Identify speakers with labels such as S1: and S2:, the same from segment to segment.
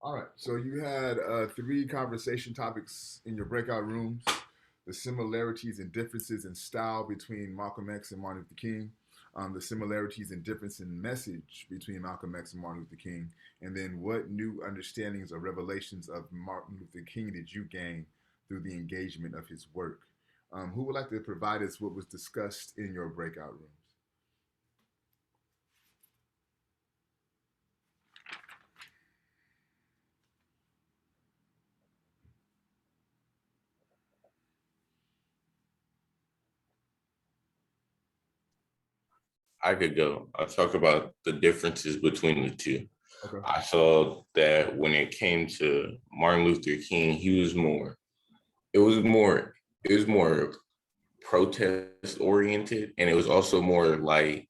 S1: All right. So you had three conversation topics in your breakout rooms: the similarities and differences in style between Malcolm X and Martin Luther King, the similarities and difference in message between Malcolm X and Martin Luther King, and then what new understandings or revelations of Martin Luther King did you gain through the engagement of his work? Who would like to provide us what was discussed in your breakout rooms?
S2: I could go. I talk about the differences between the two.
S1: Okay.
S2: I saw that when it came to Martin Luther King, it was more, it was more protest oriented. And it was also more like,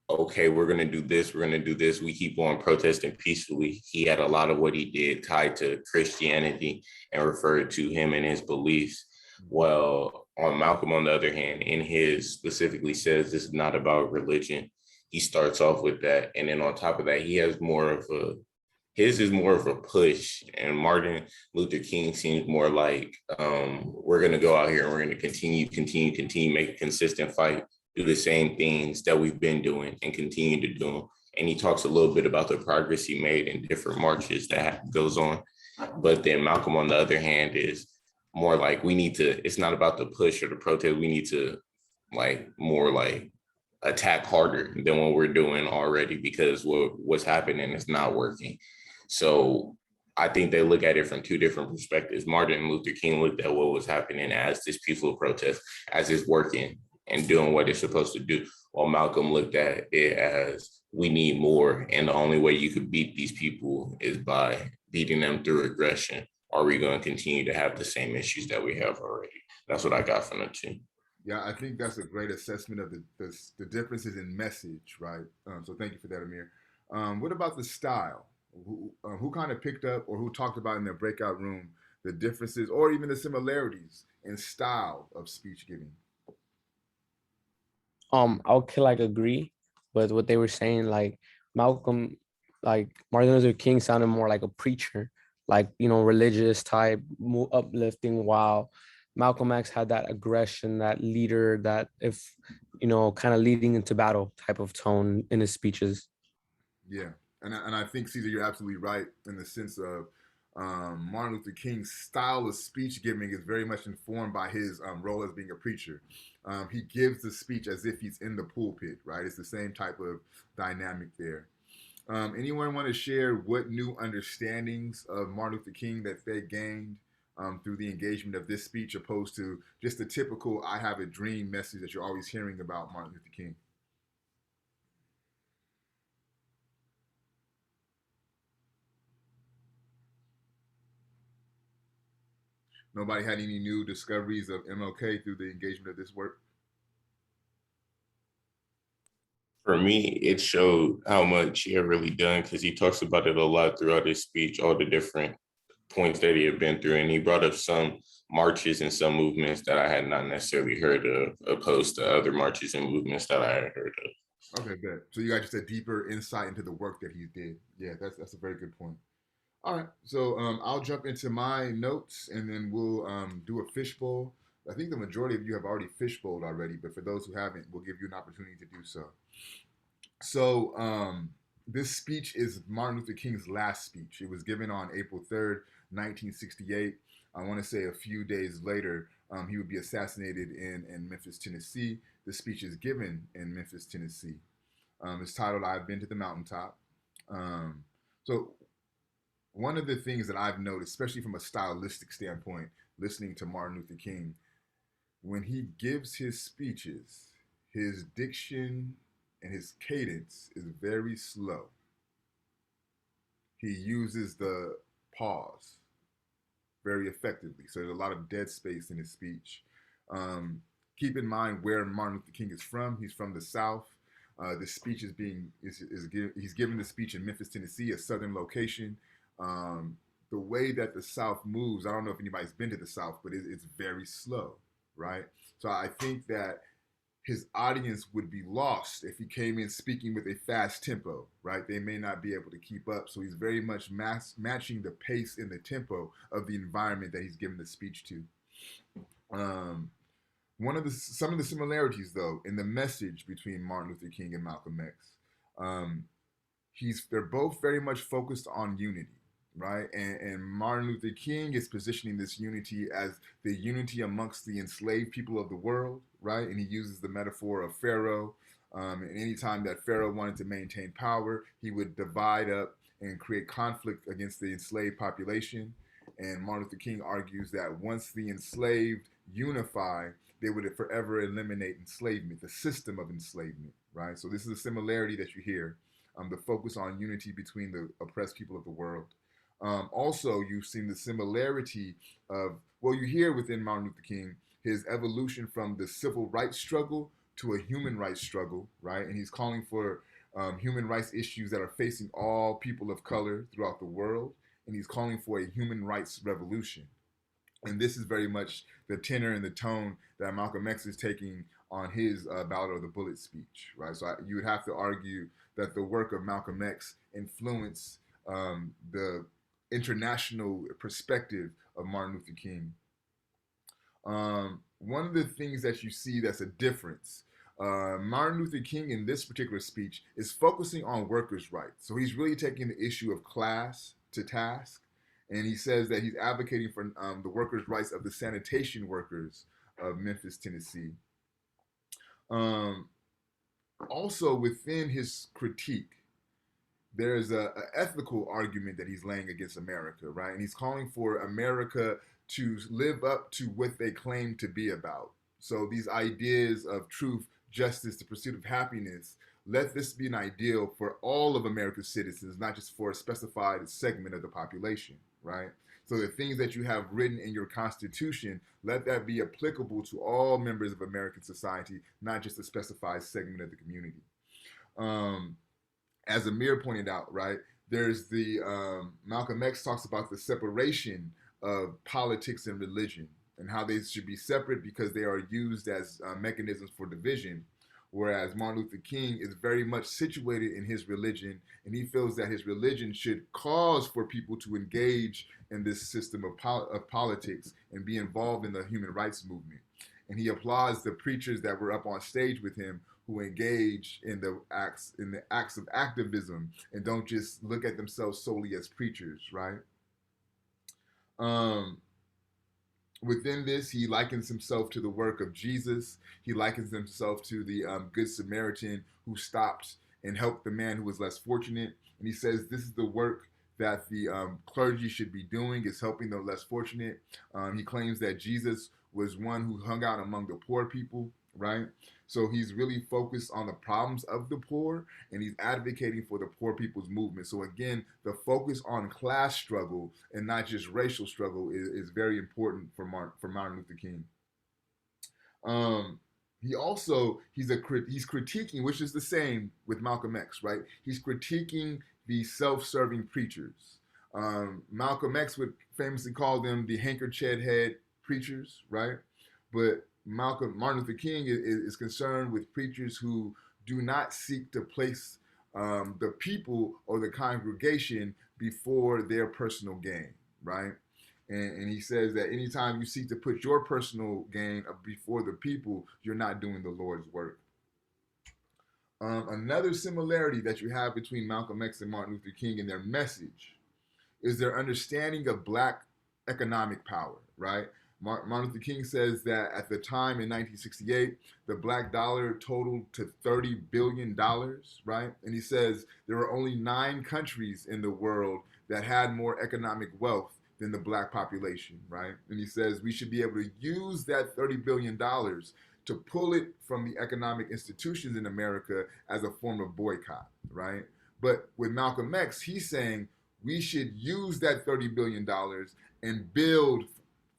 S2: okay, we're going to do this, we're going to do this. We keep on protesting peacefully. He had a lot of what he did tied to Christianity and referred to him and his beliefs. Well, on Malcolm, on the other hand, in his specifically says this is not about religion. He starts off with that. And then on top of that, he has more of a, his is more of a push. And Martin Luther King seems more like, we're going to go out here and we're going to continue, make a consistent fight, do the same things that we've been doing and continue to do them. And he talks a little bit about the progress he made in different marches that goes on. But then Malcolm, on the other hand, is more like we need to, it's not about the push or the protest. We need to like more like attack harder than what we're doing already because what's happening is not working. So I think they look at it from two different perspectives. Martin Luther King looked at what was happening as this peaceful protest, as it's working and doing what it's supposed to do, while Malcolm looked at it as we need more. And the only way you could beat these people is by beating them through aggression. Are we going to continue to have the same issues that we have already? That's what I got from the two.
S1: Yeah, I think that's a great assessment of the differences in message, right? So thank you for that, Amir. What about the style? Who kind of picked up or who talked about in their breakout room the differences or even the similarities in style of speech giving?
S3: I would like agree with what they were saying. Like Malcolm, like Martin Luther King sounded more like a preacher, like religious type, uplifting. While Malcolm X had that aggression, that leader, that if kind of leading into battle type of tone in his speeches.
S1: Yeah, and I think Caesar, you're absolutely right in the sense of Martin Luther King's style of speech giving is very much informed by his role as being a preacher. He gives the speech as if he's in the pulpit, right? It's the same type of dynamic there. Anyone want to share what new understandings of Martin Luther King that they gained through the engagement of this speech, opposed to just the typical "I have a dream" message that you're always hearing about Martin Luther King? Nobody had any new discoveries of MLK through the engagement of this work?
S2: For me, it showed how much he had really done because he talks about it a lot throughout his speech, all the different points that he had been through. And he brought up some marches and some movements that I had not necessarily heard of, opposed to other marches and movements that I had heard of.
S1: Okay, good. So you got just a deeper insight into the work that he did. Yeah, that's a very good point. All right, so I'll jump into my notes and then we'll do a fishbowl. I think the majority of you have already fishbowled already, but for those who haven't, we'll give you an opportunity to do so. So this speech is Martin Luther King's last speech. It was given on April 3rd, 1968. I want to say a few days later, he would be assassinated in Memphis, Tennessee. The speech is given in Memphis, Tennessee. It's titled "I've Been to the Mountaintop." So one of the things that I've noticed, especially from a stylistic standpoint, listening to Martin Luther King, when he gives his speeches, his diction and his cadence is very slow. He uses the pause very effectively. So there's a lot of dead space in his speech. Um, Keep in mind where Martin Luther King is from. He's from the South. The speech he's giving the speech in Memphis, Tennessee, a southern location. The way that the South moves, I don't know if anybody's been to the South, but it's very slow, right? So I think that his audience would be lost if he came in speaking with a fast tempo, right? They may not be able to keep up. So he's very much matching the pace and the tempo of the environment that he's giving the speech to. Um, some of the similarities, though, in the message between Martin Luther King and Malcolm X, um, they're both very much focused on unity, right? And Martin Luther King is positioning this unity as the unity amongst the enslaved people of the world, right? And he uses the metaphor of Pharaoh. And anytime that Pharaoh wanted to maintain power, he would divide up and create conflict against the enslaved population. And Martin Luther King argues that once the enslaved unify, they would forever eliminate enslavement, the system of enslavement, right? So this is a similarity that you hear, the focus on unity between the oppressed people of the world. Also, you've seen the similarity of, well, you hear within Martin Luther King his evolution from the civil rights struggle to a human rights struggle, right? And he's calling for human rights issues that are facing all people of color throughout the world. And he's calling for a human rights revolution. And this is very much the tenor and the tone that Malcolm X is taking on his Ballad of the Bullet speech, right? So you would have to argue that the work of Malcolm X influenced the international perspective of Martin Luther King. One of the things that you see that's a difference, Martin Luther King in this particular speech is focusing on workers' rights. So he's really taking the issue of class to task. And he says that he's advocating for the workers' rights of the sanitation workers of Memphis, Tennessee. Also, within his critique, there's a ethical argument that he's laying against America, right? And he's calling for America to live up to what they claim to be about. So these ideas of truth, justice, the pursuit of happiness, let this be an ideal for all of America's citizens, not just for a specified segment of the population, right? So the things that you have written in your Constitution, let that be applicable to all members of American society, not just a specified segment of the community. As Amir pointed out, right, there's the Malcolm X talks about the separation of politics and religion and how they should be separate because they are used as mechanisms for division. Whereas Martin Luther King is very much situated in his religion, and he feels that his religion should cause for people to engage in this system of politics and be involved in the human rights movement. And he applauds the preachers that were up on stage with him who engage in the acts of activism and don't just look at themselves solely as preachers, right? Within this, he likens himself to the work of Jesus. He likens himself to the Good Samaritan who stopped and helped the man who was less fortunate. And he says this is the work that the clergy should be doing, is helping the less fortunate. He claims that Jesus was one who hung out among the poor people, right? So he's really focused on the problems of the poor, and he's advocating for the poor people's movement. So again, the focus on class struggle and not just racial struggle is very important for Martin Luther King. He's critiquing, which is the same with Malcolm X, right? He's critiquing the self-serving preachers. Malcolm X would famously call them the handkerchief head preachers, right? But Martin Luther King is concerned with preachers who do not seek to place the people or the congregation before their personal gain, right? And he says that anytime you seek to put your personal gain before the people, you're not doing the Lord's work. Another similarity that you have between Malcolm X and Martin Luther King in their message is their understanding of Black economic power, right? Martin Luther King says that at the time in 1968, the Black dollar totaled to $30 billion, right? And he says there were only 9 countries in the world that had more economic wealth than the Black population, right? And he says we should be able to use that $30 billion to pull it from the economic institutions in America as a form of boycott, right? But with Malcolm X, he's saying we should use that $30 billion and build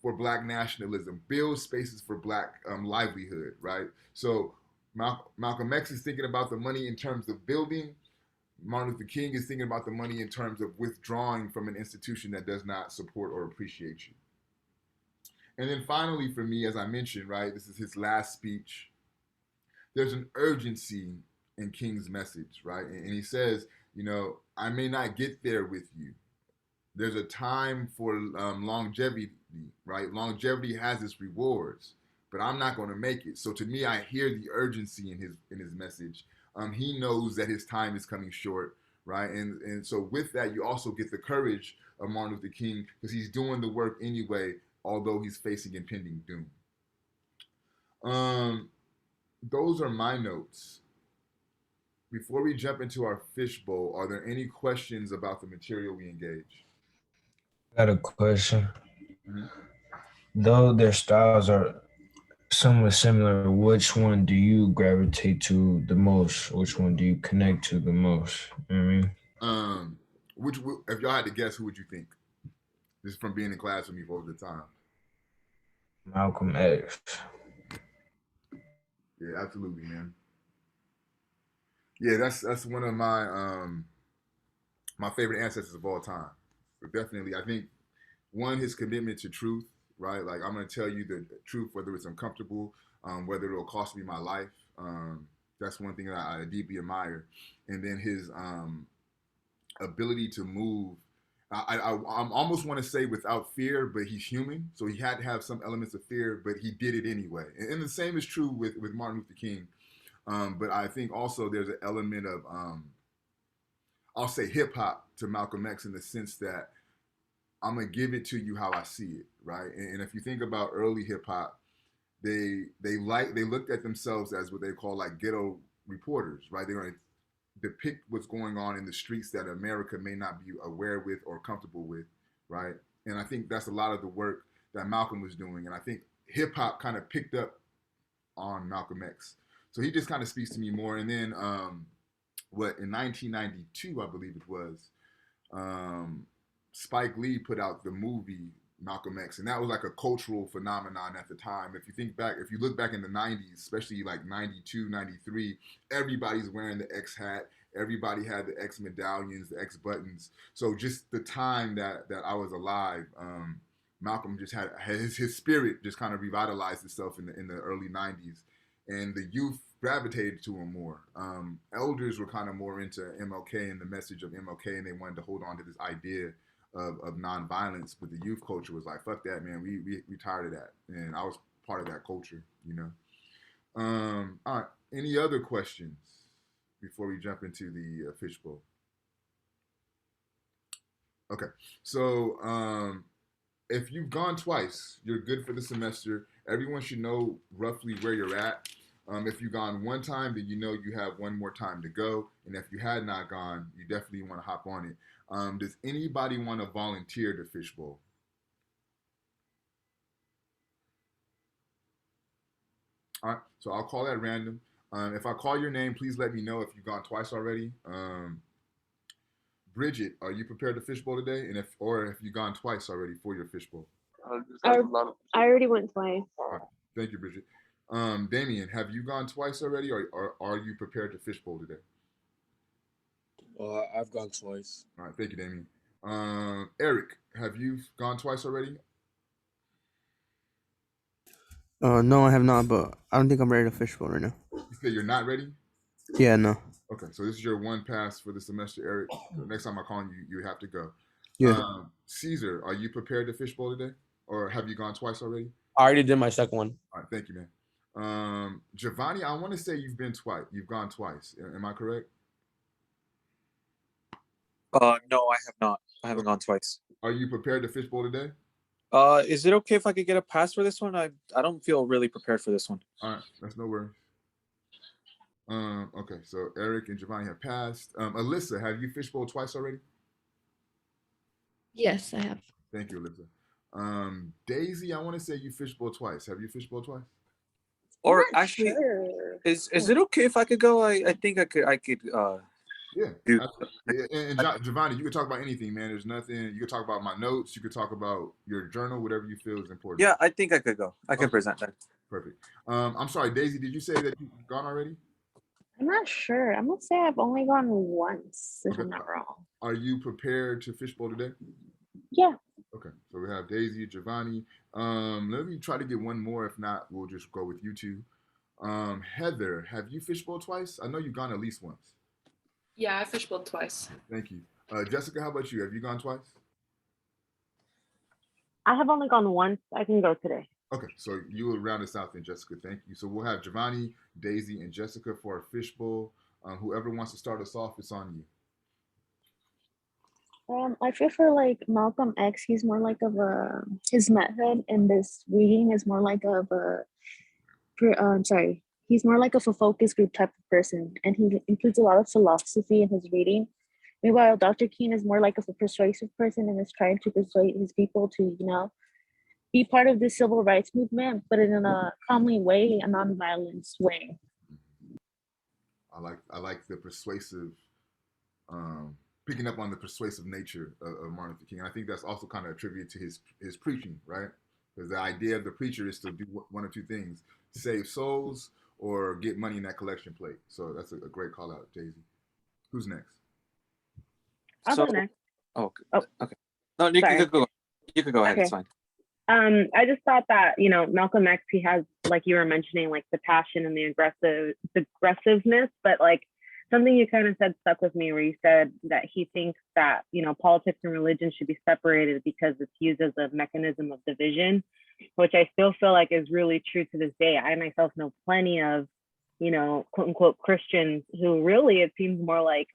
S1: for Black nationalism, build spaces for Black livelihood, right? So Malcolm X is thinking about the money in terms of building. Martin Luther King is thinking about the money in terms of withdrawing from an institution that does not support or appreciate you. And then finally, for me, as I mentioned, right, this is his last speech. there's an urgency in King's message, right? And he says, I may not get there with you. There's a time for longevity, right? Longevity has its rewards, but I'm not going to make it. So to me, I hear the urgency in his message. He knows that his time is coming short, right? And so with that, you also get the courage of Martin Luther King because he's doing the work anyway, although he's facing impending doom. Um, those are my notes. Before we jump into our fishbowl, are there any questions about the material we engage?
S4: Got a question.
S1: Mm-hmm.
S4: Though their styles are somewhat similar, which one do you gravitate to the most? Which one do you connect to the most? You know what I mean?
S1: Um, which if y'all had to guess, who would you think? This is from being in class with me for the time.
S4: Malcolm X.
S1: Yeah, absolutely, man. Yeah, that's one of my favorite ancestors of all time. But definitely, I think one, his commitment to truth, right? Like I'm gonna tell you the truth, whether it's uncomfortable, whether it'll cost me my life. That's one thing that I deeply admire. And then his ability to move. I almost want to say without fear, but he's human, so he had to have some elements of fear, but he did it anyway. And the same is true with Martin Luther King. But I think also there's an element of I'll say hip hop to Malcolm X in the sense that I'm gonna give it to you how I see it, right? And if you think about early hip hop, they looked at themselves as what they call like ghetto reporters, right? They're gonna depict what's going on in the streets that America may not be aware with or comfortable with, right? And I think that's a lot of the work that Malcolm was doing, and I think hip hop kind of picked up on Malcolm X. So he just kind of speaks to me more. And then what in 1992, I believe it was, um, Spike Lee put out the movie Malcolm X, and that was like a cultural phenomenon at the time. If you think back, if you look back in the 90s, especially like 92, 93, everybody's wearing the X hat. Everybody had the X medallions, the X buttons. So just the time that I was alive, Malcolm just had his spirit just kind of revitalized itself in the early 90s, and the youth gravitated to him more. Elders were kind of more into MLK and the message of MLK, and they wanted to hold on to this idea of nonviolence. But the youth culture was like, "Fuck that, man. We tired of that." And I was part of that culture. All right. Any other questions before we jump into the fishbowl? Okay. So if you've gone twice, you're good for the semester. Everyone should know roughly where you're at. If you've gone one time, then you know you have one more time to go. And if you had not gone, you definitely want to hop on it. Does anybody want to volunteer to fishbowl? All right, so I'll call that random. If I call your name, please let me know if you've gone twice already. Bridget, are you prepared to fishbowl today? And if you've gone twice already for your fishbowl?
S5: I, I already went twice.
S1: All right, thank you, Bridget. Damien, have you gone twice already, or are you prepared to fishbowl today?
S6: I've gone twice.
S1: All right, thank you, Damien. Eric, have you gone twice already?
S7: No, I have not, but I don't think I'm ready to fishbowl right now.
S1: You say you're not ready?
S7: Yeah, no.
S1: Okay, so this is your one pass for the semester, Eric. The next time I call you, you have to go.
S7: Yeah.
S1: Caesar, are you prepared to fishbowl today, or have you gone twice already?
S3: I already did my second one.
S1: All right, thank you, man. Giovanni, I want to say you've been twice. You've gone twice. Am I correct?
S8: No, I have not. I haven't gone twice.
S1: Are you prepared to fishbowl today?
S8: Is it okay if I could get a pass for this one? I don't feel really prepared for this one.
S1: All right, that's no worries. Okay, so Eric and Giovanni have passed. Alyssa, have you fishbowled twice already?
S5: Yes, I have.
S1: Thank you, Alyssa. Daisy, I want to say you fishbowled twice. Have you fishbowled twice?
S8: Or actually,
S5: Sure.
S8: is it okay if I could go? I think I could.
S1: Yeah.
S8: Do-
S1: And Giovanni, you can talk about anything, man. There's nothing. You can talk about my notes. You can talk about your journal, whatever you feel is important.
S8: Yeah, I think I could go. I can
S1: Okay.
S8: present that.
S1: Perfect. I'm sorry, Daisy. Did you say that you've gone already?
S5: I'm not sure. I'm gonna say I've only gone once, if
S1: Okay.
S5: I'm not wrong.
S1: Are you prepared to fishbowl today?
S5: Yeah.
S1: Okay. So we have Daisy, Giovanni. Let me try to get one more. If not, we'll just go with you two. Heather, have you fishbowled twice? I know you've gone at least once.
S6: Yeah, I fishbowled twice.
S1: Thank you. Jessica, how about you? Have you gone twice?
S5: I have only gone once. I can go today.
S1: Okay, so you will round us out then, Jessica. Thank you. So we'll have Giovanni, Daisy, and Jessica for our fishbowl. Whoever wants to start us off, it's on you.
S5: I feel for like Malcolm X, he's more like of a his method in this reading is more like of a sorry, he's more like of a focus group type of person, and he includes a lot of philosophy in his reading. Meanwhile, Dr. King is more like of a persuasive person and is trying to persuade his people to, be part of the civil rights movement, but in a calmly way, a non-violence way.
S1: I like the persuasive, um, picking up on the persuasive nature of Martin Luther King. And I think that's also kind of attributed to his preaching, right? Because the idea of the preacher is to do one or two things: save souls or get money in that collection plate. So that's a great call out, Daisy. Who's next?
S5: I'll
S8: So,
S5: go next.
S8: oh,
S5: Oh,
S8: okay. No, you
S5: sorry.
S8: could go. You could go ahead.
S5: Okay.
S8: It's fine.
S5: I just thought that, Malcolm X, he has, like you were mentioning, like the passion and the aggressiveness, but like something you kind of said stuck with me where you said that he thinks that, politics and religion should be separated because it's used as a mechanism of division, which I still feel like is really true to this day. I myself know plenty of, quote unquote Christians who really, it seems more like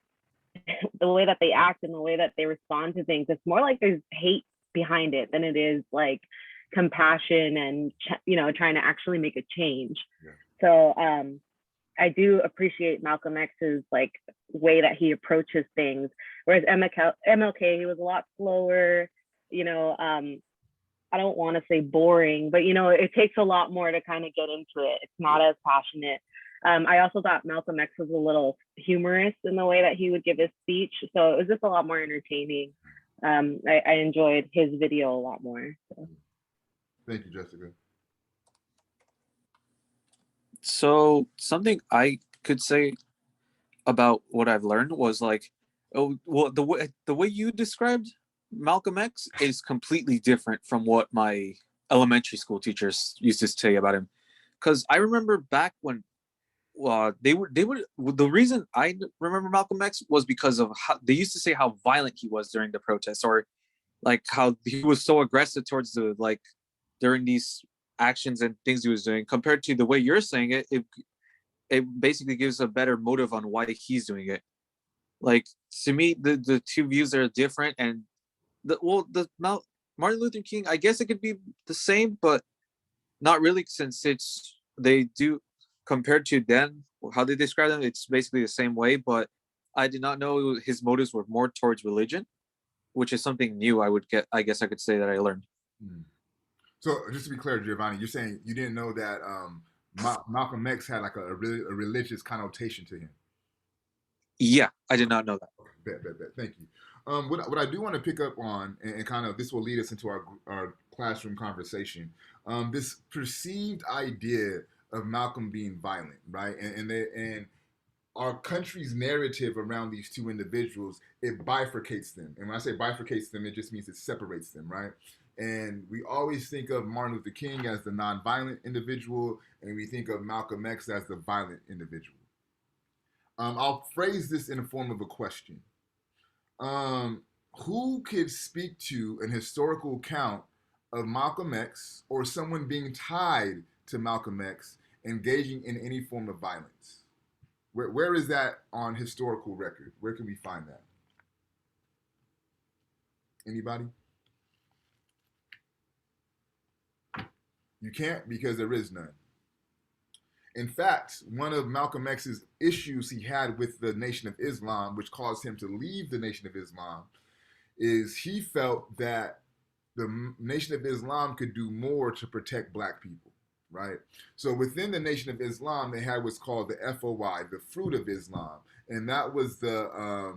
S5: the way that they act and the way that they respond to things, it's more like there's hate behind it than it is like compassion and trying to actually make a change.
S1: Yeah.
S5: So I do appreciate Malcolm X's like way that he approaches things, whereas MLK, he was a lot slower, I don't want to say boring, but it takes a lot more to kind of get into it. It's not as passionate. I also thought Malcolm X was a little humorous in the way that he would give his speech, so it was just a lot more entertaining. I enjoyed his video a lot more. So.
S1: Thank you, Jessica.
S8: So something I could say about what I've learned was like, the way you described Malcolm X is completely different from what my elementary school teachers used to say about him. Because I remember back when they would the reason I remember Malcolm X was because of how they used to say how violent he was during the protests, or like how he was so aggressive towards the like during these actions and things he was doing, compared to the way you're saying it basically gives a better motive on why he's doing it. Like, to me, the two views are different, and Martin Luther King, I guess it could be the same, but not really, since they do, compared to then how they describe them, it's basically the same way. But I did not know his motives were more towards religion, which is something new. I guess I could say that I learned.
S1: So just to be clear, Giovanni, you're saying you didn't know that Malcolm X had like a religious connotation to him.
S8: Yeah, I did not know that.
S1: Okay, bet. Thank you. What I do want to pick up on, and kind of this will lead us into our classroom conversation, this perceived idea of Malcolm being violent, right? And our country's narrative around these two individuals, it bifurcates them. And when I say bifurcates them, it just means it separates them, right? And we always think of Martin Luther King as the nonviolent individual, and we think of Malcolm X as the violent individual. I'll phrase this in the form of a question. Who could speak to an historical account of Malcolm X or someone being tied to Malcolm X engaging in any form of violence? Where is that on historical record? Where can we find that? Anybody? You can't, because there is none. In fact, one of Malcolm X's issues he had with the Nation of Islam, which caused him to leave the Nation of Islam, is he felt that the Nation of Islam could do more to protect black people, right? So within the Nation of Islam, they had what's called the FOI, the Fruit of Islam, and that was the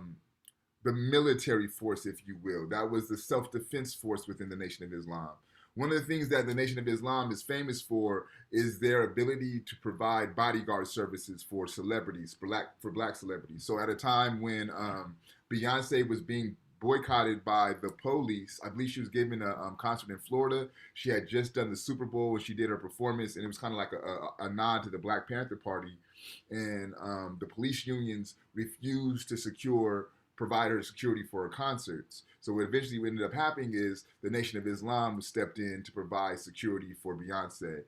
S1: military force, if you will. That was the self-defense force within the Nation of Islam. One of the things that the Nation of Islam is famous for is their ability to provide bodyguard services for celebrities, for black celebrities. So at a time when Beyonce was being boycotted by the police. I believe she was giving a concert in Florida. She had just done the Super Bowl and she did her performance, and it was kind of like a nod to the Black Panther Party. And the police unions refused to provide her security for her concerts. So what eventually ended up happening is the Nation of Islam stepped in to provide security for Beyonce.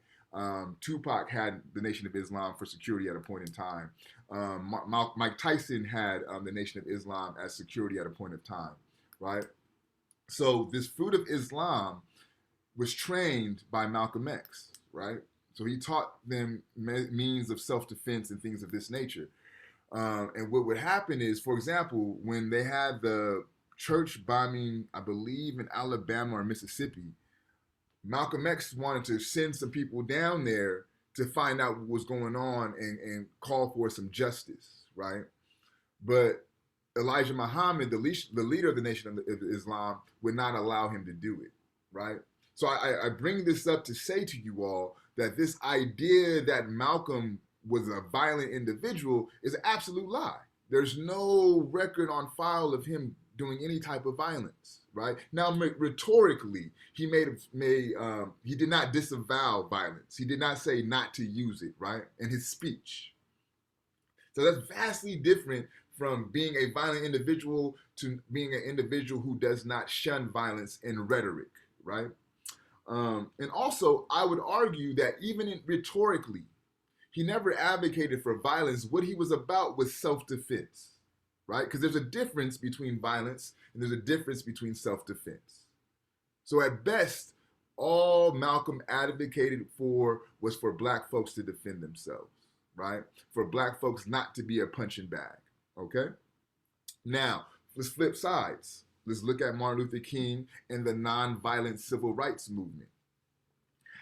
S1: Tupac had the Nation of Islam for security at a point in time. Mike Tyson had the Nation of Islam as security at a point of time, right? So this Fruit of Islam was trained by Malcolm X, right? So he taught them means of self-defense and things of this nature. And what would happen is, for example, when they had the church bombing, I believe in Alabama or Mississippi, Malcolm X wanted to send some people down there to find out what was going on and call for some justice, right? But Elijah Muhammad, the leader of the Nation of Islam, would not allow him to do it, right? So I bring this up to say to you all that this idea that Malcolm was a violent individual is an absolute lie. There's no record on file of him doing any type of violence, right? Now, rhetorically, he he did not disavow violence. He did not say not to use it, right? In his speech. So that's vastly different from being a violent individual to being an individual who does not shun violence in rhetoric, right? And also, I would argue that even rhetorically, he never advocated for violence. What he was about was self-defense, right? Because there's a difference between violence and there's a difference between self-defense. So at best, all Malcolm advocated for was for Black folks to defend themselves, right? For Black folks not to be a punching bag, okay? Now, let's flip sides. Let's look at Martin Luther King and the nonviolent civil rights movement.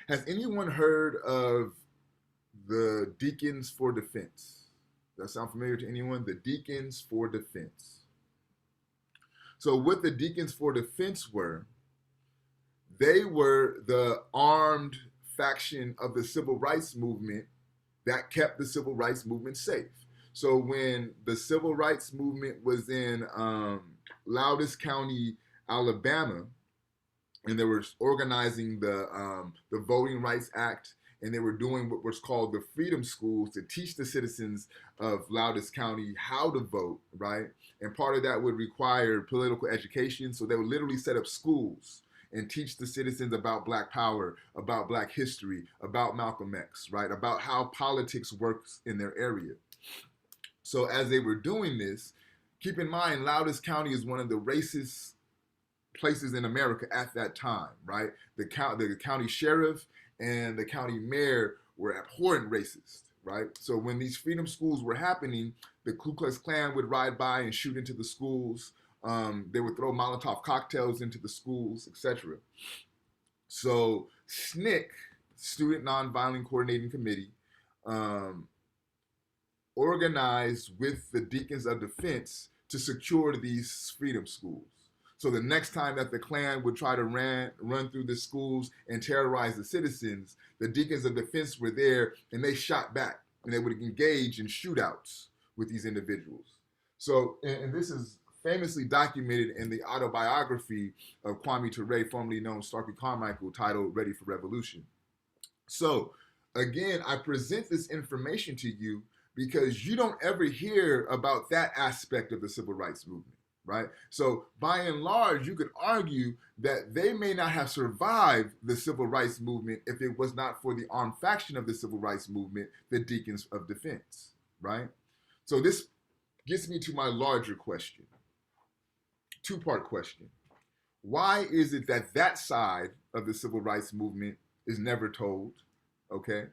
S1: Has anyone heard of the Deacons for Defense? Does that sound familiar to anyone? The Deacons for Defense. So what the Deacons for Defense were, they were the armed faction of the civil rights movement that kept the civil rights movement safe. So when the civil rights movement was in Loudon County, Alabama, and they were organizing the Voting Rights Act, and they were doing what was called the Freedom Schools to teach the citizens of Loudon County how to vote, right? And part of that would require political education. So they would literally set up schools and teach the citizens about Black power, about Black history, about Malcolm X, right? About how politics works in their area. So as they were doing this, keep in mind, Loudon County is one of the racist places in America at that time, right? The county sheriff and the county mayor were abhorrent racist, right? So when these freedom schools were happening, the Ku Klux Klan would ride by and shoot into the schools. They would throw Molotov cocktails into the schools, etc. So SNCC, Student Nonviolent Coordinating Committee, organized with the Deacons of Defense to secure these freedom schools. So the next time that the Klan would try to run through the schools and terrorize the citizens, the Deacons of Defense were there and they shot back and they would engage in shootouts with these individuals. So, and this is famously documented in the autobiography of Kwame Ture, formerly known as Starkey Carmichael, titled Ready for Revolution. So again, I present this information to you because you don't ever hear about that aspect of the civil rights movement. Right? So by and large, you could argue that they may not have survived the civil rights movement if it was not for the armed faction of the civil rights movement, the Deacons of Defense, right? So this gets me to my larger question, two-part question. Why is it that that side of the civil rights movement is never told, okay?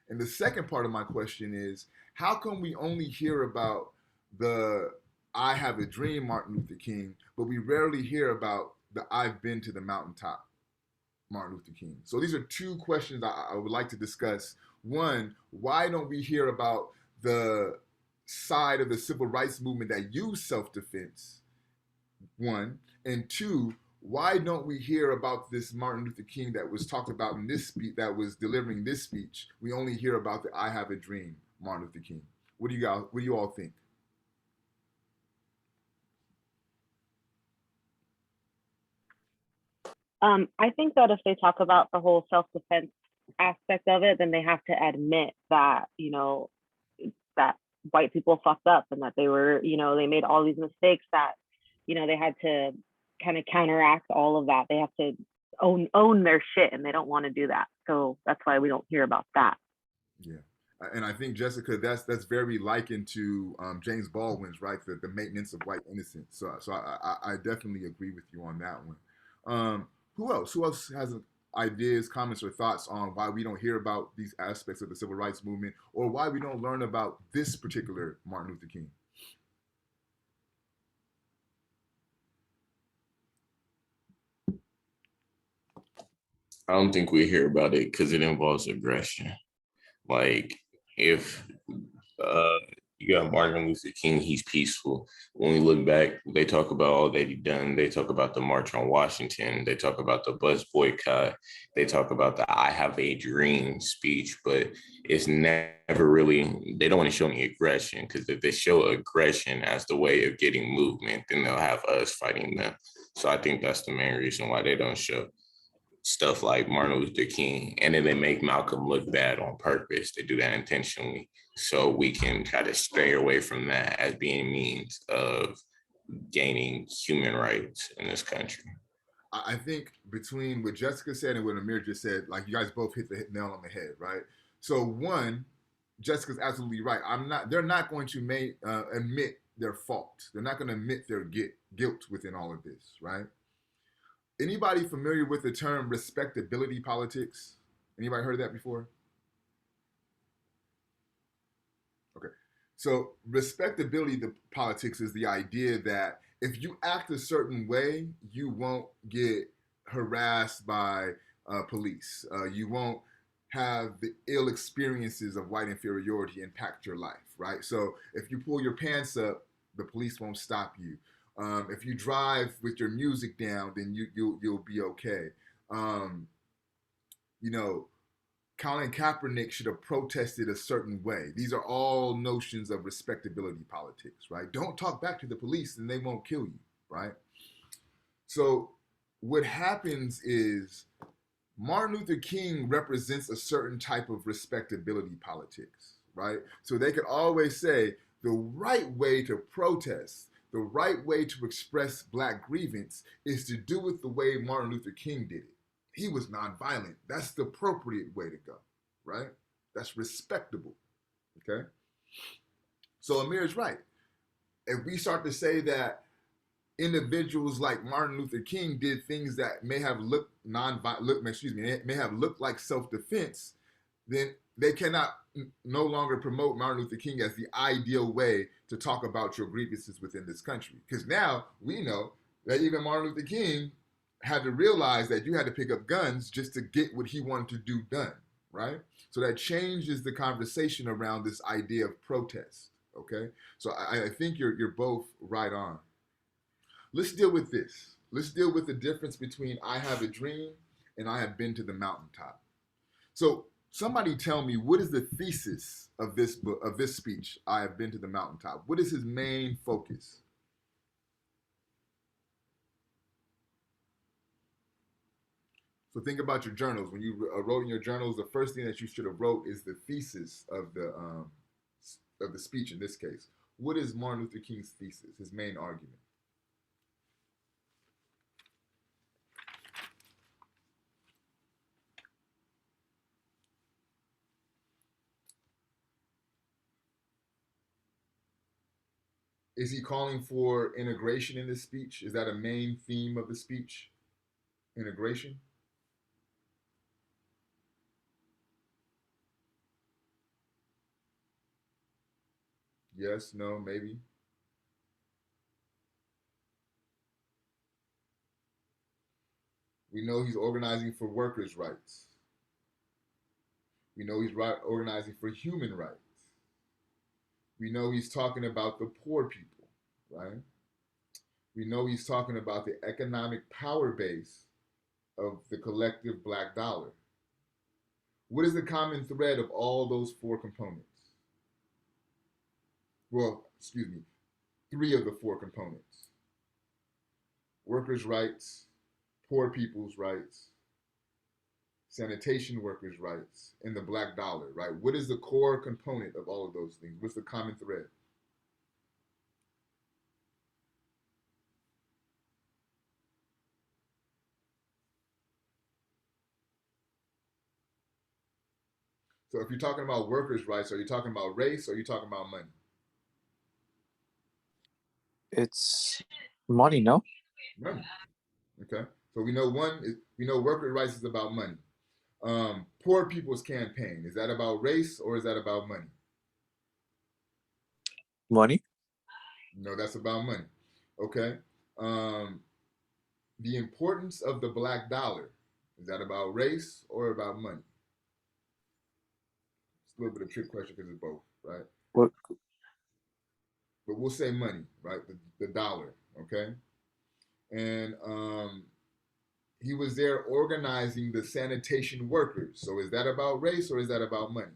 S1: And the second part of my question is, how come we only hear about the I Have a Dream Martin Luther King, but we rarely hear about the I've Been to the Mountaintop Martin Luther King? So these are two questions I would like to discuss. One, why don't we hear about the side of the civil rights movement that used self-defense? One. And two, why don't we hear about this Martin Luther King that was talked about in this speech, that was delivering this speech? We only hear about the I Have a Dream Martin Luther King. What do you all think?
S5: I think that if they talk about the whole self-defense aspect of it, then they have to admit that, that white people fucked up and that they were, they made all these mistakes that, they had to kind of counteract all of that. They have to own their shit, and they don't want to do that. So that's why we don't hear about that.
S1: Yeah. And I think, Jessica, that's very likened to James Baldwin's, right? The maintenance of white innocence. So I definitely agree with you on that one. Who else? Who else has ideas, comments, or thoughts on why we don't hear about these aspects of the civil rights movement, or why we don't learn about this particular Martin Luther King?
S2: I don't think we hear about it because it involves aggression. Like if uh, you got Martin Luther King, he's peaceful. When we look back, they talk about all that he done. They talk about the March on Washington. They talk about the bus boycott. They talk about the I Have a Dream speech, but it's never really, they don't want to show any aggression, because if they show aggression as the way of getting movement, then they'll have us fighting them. So I think that's the main reason why they don't show stuff like Martin Luther King, and then they make Malcolm look bad on purpose. They do that intentionally, so we can try to stray away from that as being means of gaining human rights in this country.
S1: I think between what Jessica said and what Amir just said, like, you guys both hit the nail on the head, right? So one, Jessica's absolutely right. They're not going to admit their fault. They're not going to admit their guilt within all of this, right? Anybody familiar with the term respectability politics? Anybody heard of that before? Okay. So respectability the politics is the idea that if you act a certain way, you won't get harassed by police. You won't have the ill experiences of white inferiority impact your life, right? So if you pull your pants up, the police won't stop you. If you drive with your music down, then you'll be okay. Um, you know, Colin Kaepernick should have protested a certain way. These are all notions of respectability politics, right? Don't talk back to the police and they won't kill you, right? So what happens is Martin Luther King represents a certain type of respectability politics, right? So they could always say the right way to protest, the right way to express black grievance is to do it the way Martin Luther King did it. He was nonviolent. That's the appropriate way to go, right? That's respectable, okay? So Amir is right. If we start to say that individuals like Martin Luther King did things that may have looked may have looked like self-defense, then they cannot no longer promote Martin Luther King as the ideal way to talk about your grievances within this country. Because now we know that even Martin Luther King had to realize that you had to pick up guns just to get what he wanted to do done, right? So that changes the conversation around this idea of protest, okay? So I think you're both right on. Let's deal with this. Let's deal with the difference between I have a dream and I have been to the mountaintop. So somebody tell me, what is the thesis of this book, of this speech, I have been to the mountaintop? What is his main focus? So think about your journals. When you wrote in your journals, the first thing that you should have wrote is the thesis of the speech in this case. What is Martin Luther King's thesis, his main argument? Is he calling for integration in this speech? Is that a main theme of the speech? Integration? Yes, no, maybe. We know he's organizing for workers' rights. We know he's organizing for human rights. We know he's talking about the poor people, right? We know he's talking about the economic power base of the collective black dollar. What is the common thread of all those four components? Well, excuse me, three of the four components: workers' rights, poor people's rights, sanitation workers' rights, and the black dollar, right? What is the core component of all of those things? What's the common thread? So if you're talking about workers' rights, are you talking about race or are you talking about money?
S8: It's money, no?
S1: Money. Okay. So we know we know workers' rights is about money. Poor people's campaign, is that about race or is that about money?
S8: Money.
S1: No, that's about money. Okay. Um, the importance of the black dollar, is that about race or about money? It's a little bit of a trick question because it's both, right?
S8: What?
S1: But we'll say money, right? The dollar, okay? And he was there organizing the sanitation workers. So is that about race or is that about money?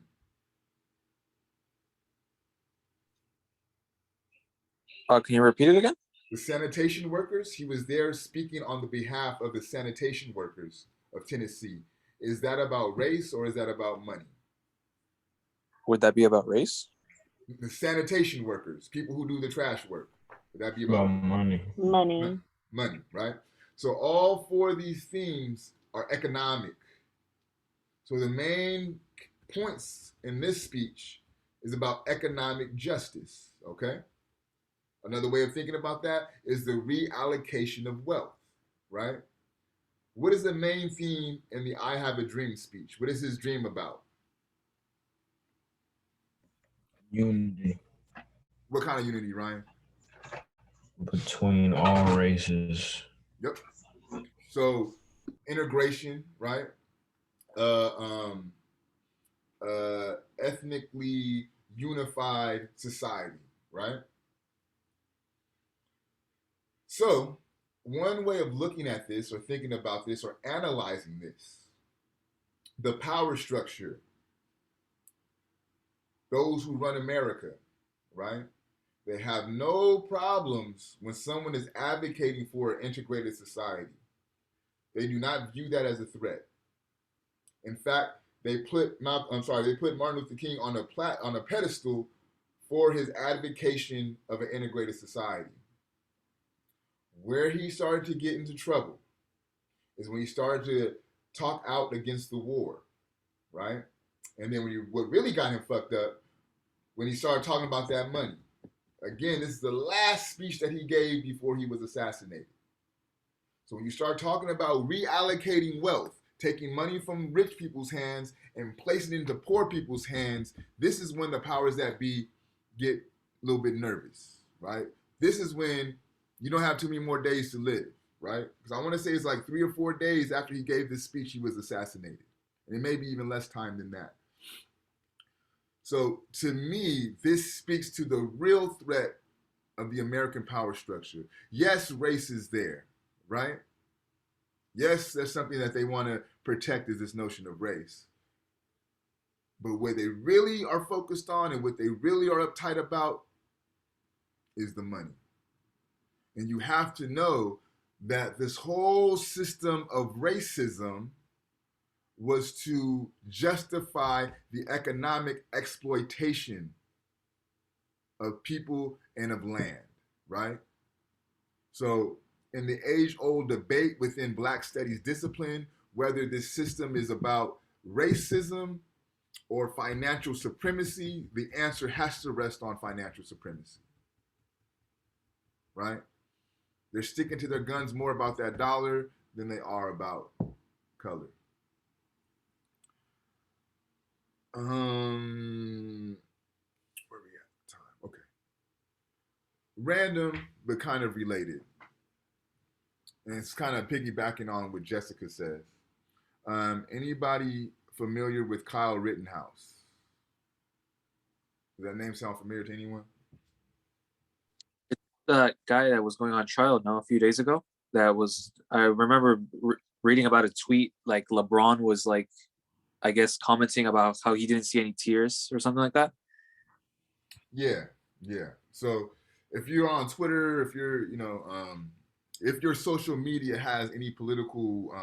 S8: Can you repeat it again?
S1: The sanitation workers, he was there speaking on the behalf of the sanitation workers of Tennessee. Is that about race or is that about money?
S8: Would that be about race?
S1: The sanitation workers, people who do the trash work. Would that be
S4: About
S1: about
S4: money.
S5: Money.
S1: money, right? So all four of these themes are economic. So the main points in this speech is about economic justice, okay? Another way of thinking about that is the reallocation of wealth, right? What is the main theme in the I Have a Dream speech? What is his dream about?
S4: Unity
S1: What kind of unity, Ryan?
S4: between all races.
S1: Yep. So integration, right? Uh, um, ethnically unified society, right? So one way of looking at this or thinking about this or analyzing this, the power structure, those who run America, right? They have no problems when someone is advocating for an integrated society. They do not view that as a threat. In fact, they put Martin Luther King on a pedestal for his advocacy of an integrated society. Where he started to get into trouble is when he started to talk out against the war, right? And then what really got him fucked up when he started talking about that money. Again, this is the last speech that he gave before he was assassinated. So when you start talking about reallocating wealth, taking money from rich people's hands and placing it into poor people's hands, this is when the powers that be get a little bit nervous, right? This is when you don't have too many more days to live, right? Because I want to say it's like 3 or 4 days after he gave this speech, he was assassinated. And it may be even less time than that. So to me, this speaks to the real threat of the American power structure. Yes, race is there, right? Yes, that's something that they want to protect is this notion of race. But what they really are focused on and what they really are uptight about is the money. And you have to know that this whole system of racism was to justify the economic exploitation of people and of land, right? So in the age-old debate within Black studies discipline, whether this system is about racism or financial supremacy, the answer has to rest on financial supremacy, right? They're sticking to their guns more about that dollar than they are about color. Where we at? Time. Okay. Random, but kind of related. And it's kind of piggybacking on what Jessica says. Anybody familiar with Kyle Rittenhouse? Does that name sound familiar to anyone?
S8: That guy that was going on trial now a few days ago. I remember reading about a tweet like LeBron was like, I guess, commenting about how he didn't see any tears or something like that.
S1: Yeah. So if you're on Twitter, if you're if your social media has any political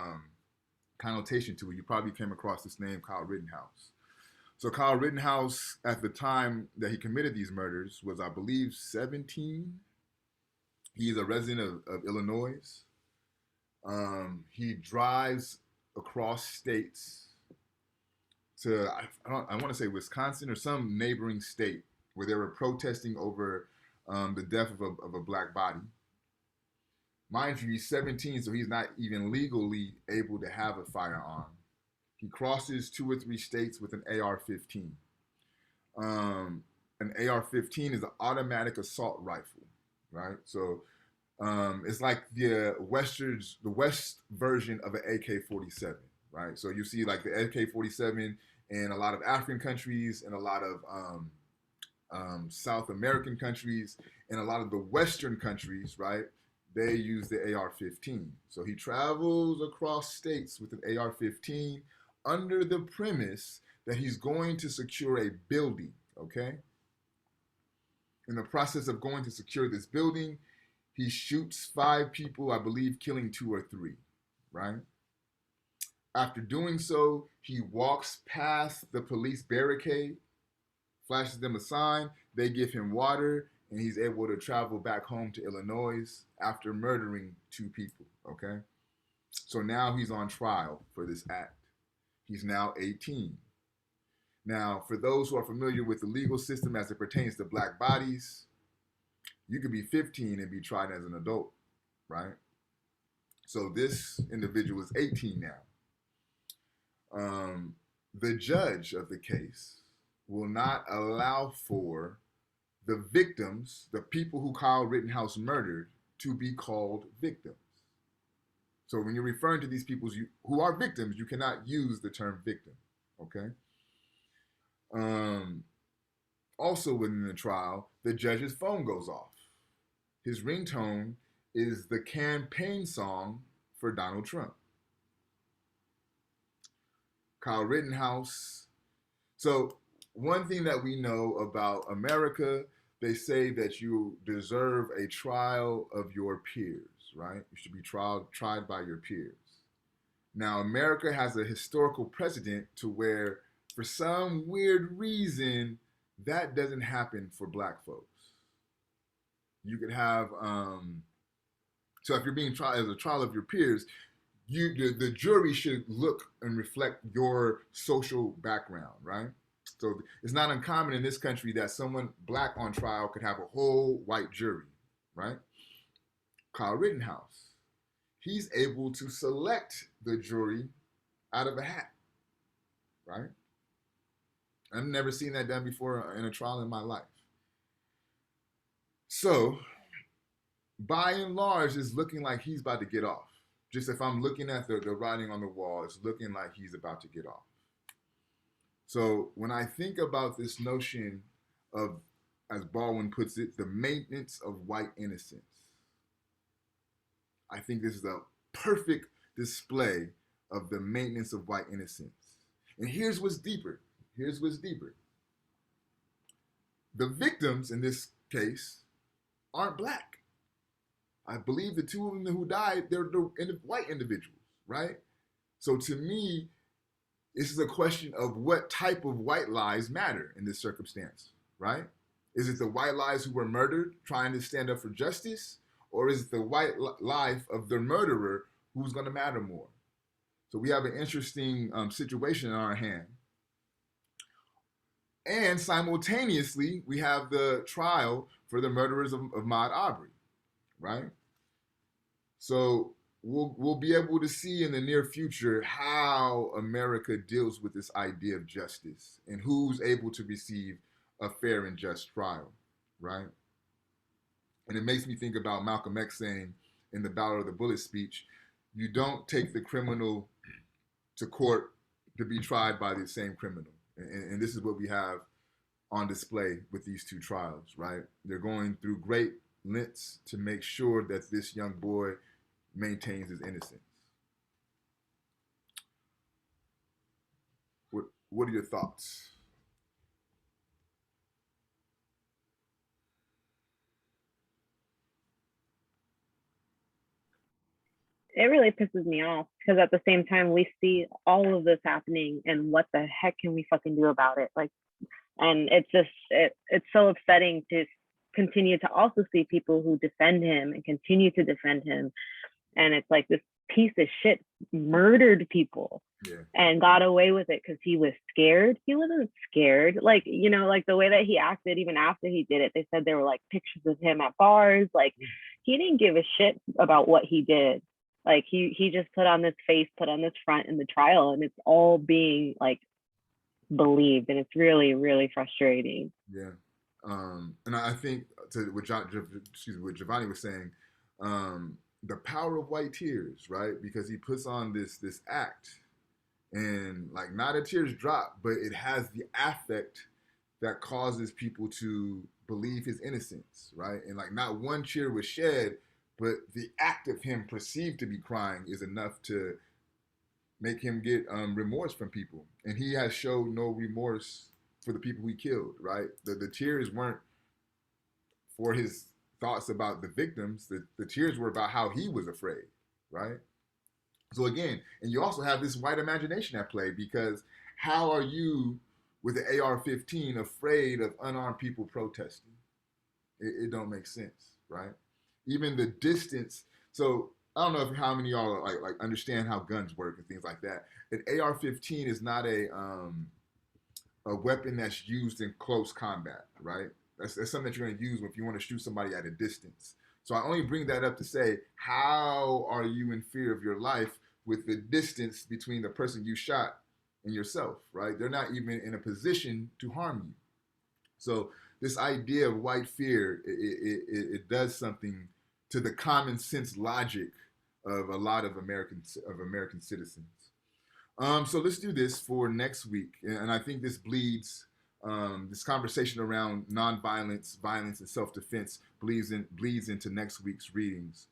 S1: connotation to it, you probably came across this name, Kyle Rittenhouse. So Kyle Rittenhouse, at the time that he committed these murders, was, I believe, 17. He's a resident of Illinois. He drives across states to, I want to say Wisconsin or some neighboring state where they were protesting over the death of a black body. Mind you, he's 17, so he's not even legally able to have a firearm. He crosses 2 or 3 states with an AR-15. An AR-15 is an automatic assault rifle, right? So it's like the West version of an AK-47, right? So you see like the AK-47 in a lot of African countries and a lot of South American countries and a lot of the Western countries, right? They use the AR-15. So he travels across states with an AR-15 under the premise that he's going to secure a building, okay? In the process of going to secure this building, he shoots 5 people, I believe, killing 2 or 3, right? After doing so, he walks past the police barricade, flashes them a sign, they give him water, and he's able to travel back home to Illinois after murdering 2 people, okay? So now he's on trial for this act. He's now 18. Now, for those who are familiar with the legal system as it pertains to black bodies, you could be 15 and be tried as an adult, right? So this individual is 18 now. The judge of the case will not allow for the victims, the people who Kyle Rittenhouse murdered, to be called victims. So when you're referring to these people who are victims, you cannot use the term victim, okay? Also within the trial, the judge's phone goes off. His ringtone is the campaign song for Donald Trump. Kyle Rittenhouse. So one thing that we know about America, they say that you deserve a trial of your peers, right? You should be tried by your peers. Now, America has a historical precedent to where, for some weird reason, that doesn't happen for black folks. You could have, so if you're being tried as a trial of your peers, the jury should look and reflect your social background, right? So it's not uncommon in this country that someone black on trial could have a whole white jury, right? Kyle Rittenhouse, he's able to select the jury out of a hat, right? I've never seen that done before in a trial in my life. So, by and large, it's looking like he's about to get off. Just if I'm looking at the writing on the wall, it's looking like he's about to get off. So when I think about this notion of, as Baldwin puts it, the maintenance of white innocence, I think this is a perfect display of the maintenance of white innocence. And here's what's deeper. Here's what's deeper. The victims in this case aren't black. I believe the 2 of them who died, they're white individuals, right? So to me, this is a question of what type of white lives matter in this circumstance, right? Is it the white lives who were murdered trying to stand up for justice? Or is it the white life of the murderer who's going to matter more? So we have an interesting situation in our hand. And simultaneously, we have the trial for the murderers of Ahmaud Arbery, right? So we'll be able to see in the near future how America deals with this idea of justice and who's able to receive a fair and just trial, right? And it makes me think about Malcolm X saying in the Battle of the Bullet speech, you don't take the criminal to court to be tried by the same criminal. And this is what we have on display with these 2 trials, right? They're going through great lengths to make sure that this young boy maintains his innocence. What are your thoughts?
S5: it really pisses me off because at the same time we see all of this happening and what the heck can we fucking do about it? Like, and it's just it's so upsetting to continue to also see people who defend him and continue to defend him, and it's like this piece of shit murdered people and got away with it because he was scared. He wasn't scared. Like, you know, like the way that he acted even after he did it, they said there were like pictures of him at bars. Like, he didn't give a shit about what he did. Like, he just put on this face, put on this front in the trial, and it's all being like believed, and it's really, really frustrating.
S1: Yeah. And I think to what what Giovanni was saying, the power of white tears, right? Because he puts on this act, and like not a tears drop, but it has the affect that causes people to believe his innocence, right? And like not one tear was shed, but the act of him perceived to be crying is enough to make him get remorse from people, and he has showed no remorse for the people he killed, right? The tears weren't for his thoughts about the victims. The tears were about how he was afraid, right? So again, and you also have this white imagination at play, because how are you with the AR-15 afraid of unarmed people protesting? It don't make sense, right? Even the distance. So I don't know if how many of y'all like understand how guns work and things like that. An AR-15 is not a weapon that's used in close combat, right? That's something that you're going to use if you want to shoot somebody at a distance. So I only bring that up to say, how are you in fear of your life with the distance between the person you shot and yourself, right? They're not even in a position to harm you. So this idea of white fear, it does something to the common sense logic of a lot of American citizens. So let's do this for next week, and I think this bleeds. This conversation around nonviolence, violence, and self-defense bleeds into next week's readings.